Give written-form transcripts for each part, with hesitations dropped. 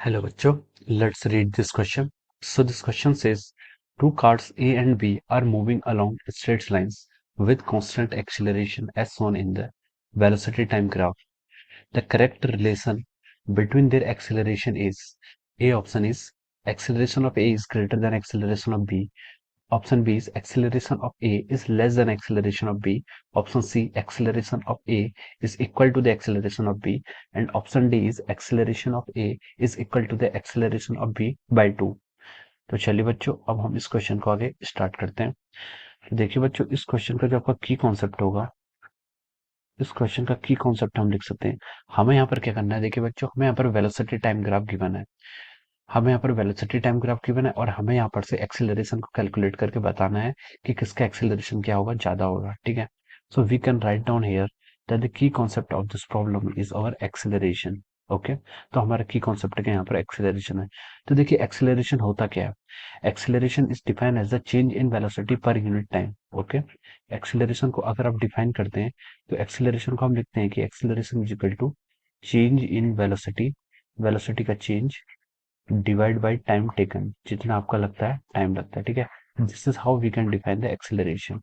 Hello, bachcho. Let's read this question. So this question says, two cars A and B are moving along straight lines with constant acceleration as shown in the velocity time graph. The correct relation between their acceleration is A option is acceleration of A is greater than acceleration of B. Option B is acceleration of A is less than acceleration of B. Option C, acceleration of A is equal to the acceleration of B. And option D is acceleration of A is equal to the acceleration of B by 2. तो चलिए बच्चों, अब हम इस question को आगे start करते हैं। तो देखिए बच्चों, इस क्वेश्चन का जो आपका की कॉन्सेप्ट होगा, इस क्वेश्चन का की कॉन्सेप्ट हम लिख सकते हैं। हमें यहाँ पर क्या करना है, देखिए बच्चों, हमें यहाँ पर वेलोसिटी टाइम ग्राफ गिवन है। हमें यहाँ पर वेलोसिटी टाइम ग्राफ गिवन है और हमें यहाँ पर से एक्सेलरेशन को कैलकुलेट करके बताना है कि किसका एक्सेलरेशन क्या होगा, ज्यादा होगा। ठीक है, so we can write down here that the key concept of this problem is our acceleration. Okay, तो हमारा की कॉन्सेप्ट है कि यहाँ पर एक्सेलरेशन है। तो देखिए एक्सेलरेशन होता क्या है। Acceleration is defined as the change in velocity per unit time. Okay, acceleration को अगर आप डिफाइन करते हैं तो एक्सेलरेशन को हम लिखते हैं कि acceleration is equal to change in velocity, velocity का change divide by time taken, जितना आपका लगता है टाइम लगता है। ठीक है, this is how we can define the acceleration.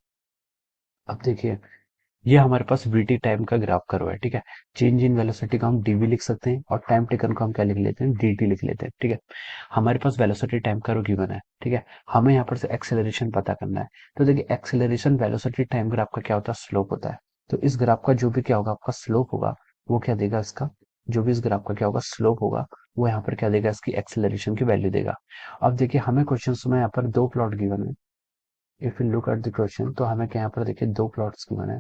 अब देखिए, ये हमारे पास वीटी टाइम का ग्राफ कर्व है। ठीक है, चेंज इन वेलोसिटी को हम डीवी लिख सकते हैं और टाइम टेकन को हम क्या लिख लेते हैं, डीटी लिख लेते हैं। ठीक है, हमारे पास वेलोसिटी टाइम कर्व गिवन है। ठीक है, हमें यहाँ पर से एक्सेलरेशन पता करना है। तो देखिए एक्सेलरेशन वेलोसिटी टाइम ग्राफ का क्या होता है, स्लोप होता है। तो इस ग्राफ का जो भी क्या होगा, आपका स्लोप होगा, वो क्या देगा, इसका जो भी इस ग्राफ का क्या होगा, स्लोप होगा, वो यहाँ पर क्या देगा, इसकी एक्सेलरेशन की वैल्यू देगा। अब देखिए हमें क्वेश्चन में यहाँ पर दो प्लॉट गिवन है। If you look at the question, तो हमें क्या यहाँ पर देखिए दो प्लॉट्स गिवन है।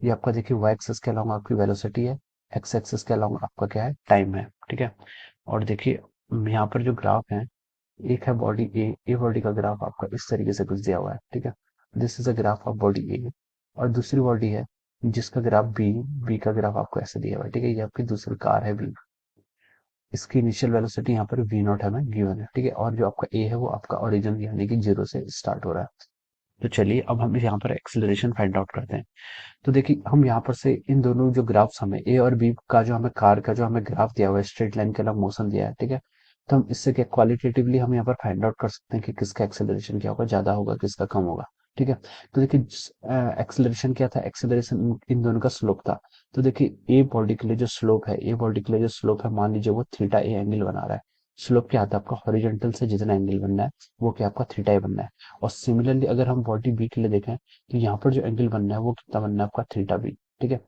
ये आपका देखिए वाई एक्सिस के अलोंग आपकी वेलोसिटी है, एक्स एक्सिस के अलोंग आपका क्या है, टाइम है। ठीक है, और देखिए यहाँ पर जो ग्राफ है, एक है बॉडी ए बॉडी का ग्राफ आपका इस तरीके से कुछ दिया हुआ है। ठीक है, this is a graph of body A. और दूसरी बॉडी है जिसका ग्राफ बी, बी का ग्राफ आपको ऐसे दिया हुआ है। ठीक है, ये आपकी दूसरी कार है बी, इसकी इनिशियल वेलोसिटी यहाँ पर वी नॉट हमें गिवन है। ठीक है, और जो आपका ए है वो आपका ओरिजिन यानी कि जीरो से स्टार्ट हो रहा है। तो चलिए अब हम यहाँ पर एक्सेलरेशन फाइंड आउट करते हैं। तो देखिए हम यहाँ पर से इन दोनों जो ग्राफ्स हमें ए और बी का जो हमें कार का जो हमें ग्राफ दिया हुआ है, स्ट्रेट लाइन के अलग मोशन दिया है। ठीक है, तो हम इससे क्या क्वालिटेटिवली हम यहाँ पर फाइंड आउट कर सकते हैं कि किसका एक्सेलरेशन क्या होगा, ज्यादा होगा, किसका कम होगा। ठीक है, तो देखिए एक्सेलरेशन क्या था, एक्सेलरेशन इन दोनों का स्लोप था। तो देखिए ए बॉडी के लिए जो स्लोप है, ए बॉडी के लिए जो स्लोप है, मान लीजिए वो थीटा ए एंगल बना रहा है। स्लोप क्या आता है आपका, हॉरिजॉन्टल से जितना एंगल बनना है वो क्या आपका थीटा ए बनना है। और सिमिलरली अगर हम बॉडी बी के लिए देखें, तो यहाँ पर जो एंगल बनना है वो कितना बनना है आपका, थीटा बी। ठीक है,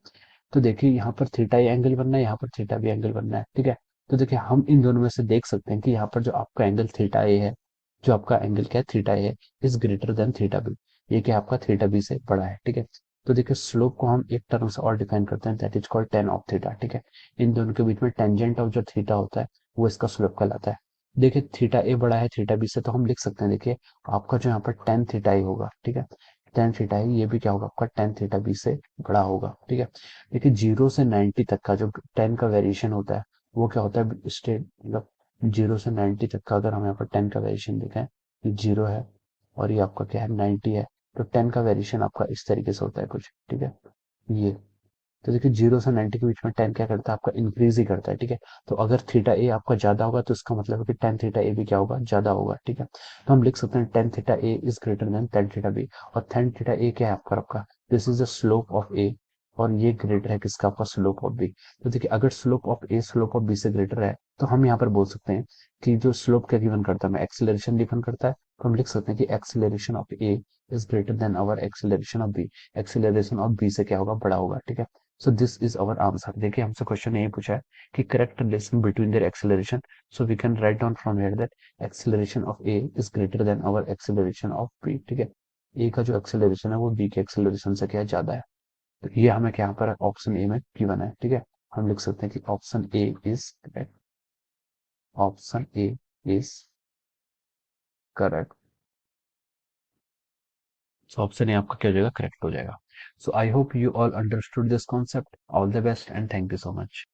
तो देखिए यहाँ पर थीटा ए एंगल बनना है, यहाँ पर थीटा बी एंगल बनना है। ठीक है, तो देखिए हम इन दोनों में से देख सकते हैं कि यहाँ पर जो आपका एंगल थीटा ए है, जो आपका एंगल क्या है, थीटा ए है, is greater than theta B. ये क्या आपका थीटा बी से बड़ा है। ठीक है, तो देखिए स्लोप को हम एक टर्म से और डिफाइन करते हैं, that is called ten of theta. ठीक है, इन दोनों के बीच में टेंजेंट ऑफ जो थीटा होता है वो इसका स्लोप कहलाता है। देखिए थीटा ए बड़ा है थीटा बी से, तो हम लिख सकते हैं, देखिए आपका जो यहाँ पर टेन थीटा ए होगा। ठीक है, टेन थीटा ए, ये भी क्या होगा आपका टेन थीटा बी से बड़ा होगा। ठीक है, देखिए 0 से 90 तक का जो टेन का वेरिएशन होता है वो क्या होता है, स्टेट मतलब 0 से 90 तक का अगर हम यहाँ पर टेन का वेरिएशन देखें, ये 0 है और ये आपका क्या है 90 है। तो टेन का वेरिएशन आपका इस तरीके से होता है कुछ। ठीक है, ये तो देखिए 0 से 90 के बीच में टेन क्या करता है, आपका इंक्रीज ही करता है। ठीक है, तो अगर थीटा ए आपका ज्यादा होगा तो इसका मतलब है कि टेन थीटा ए भी क्या होगा, ज्यादा होगा। ठीक है, तो हम लिख सकते हैं tan theta A is greater than tan theta B. और टेन थीटा ए क्या है आपका this is the slope of A, और ये ग्रेटर है किसका, आपका स्लोप ऑफ बी। तो देखिए अगर slope of A slope of B से ग्रेटर है, तो हम यहाँ पर बोल सकते हैं कि जो स्लोप क्या गिवन करता है, एक्सेलरेशन गिवन करता है, तो हम लिख सकते हैं कि acceleration of A is greater than our acceleration of B. Acceleration of B से क्या होगा, बड़ा होगा। ठीक है, so this is our answer. देखिए हमसे क्वेश्चन यही पूछा है कि correct relation between their acceleration, so we can write down from here that acceleration of A is greater than our acceleration of B. ठीक है, ए का जो एक्सेलरेशन है वो बी के एक्सेलरेशन से क्या है, ज्यादा है। तो ये हमें क्या यहाँ पर ऑप्शन ए में गिवन है। ठीक है, हम लिख सकते हैं कि option A is correct, option A is correct. So option A आपका क्या हो जाएगा, करेक्ट हो जाएगा। So I hope you all understood this concept. All the best and thank you so much.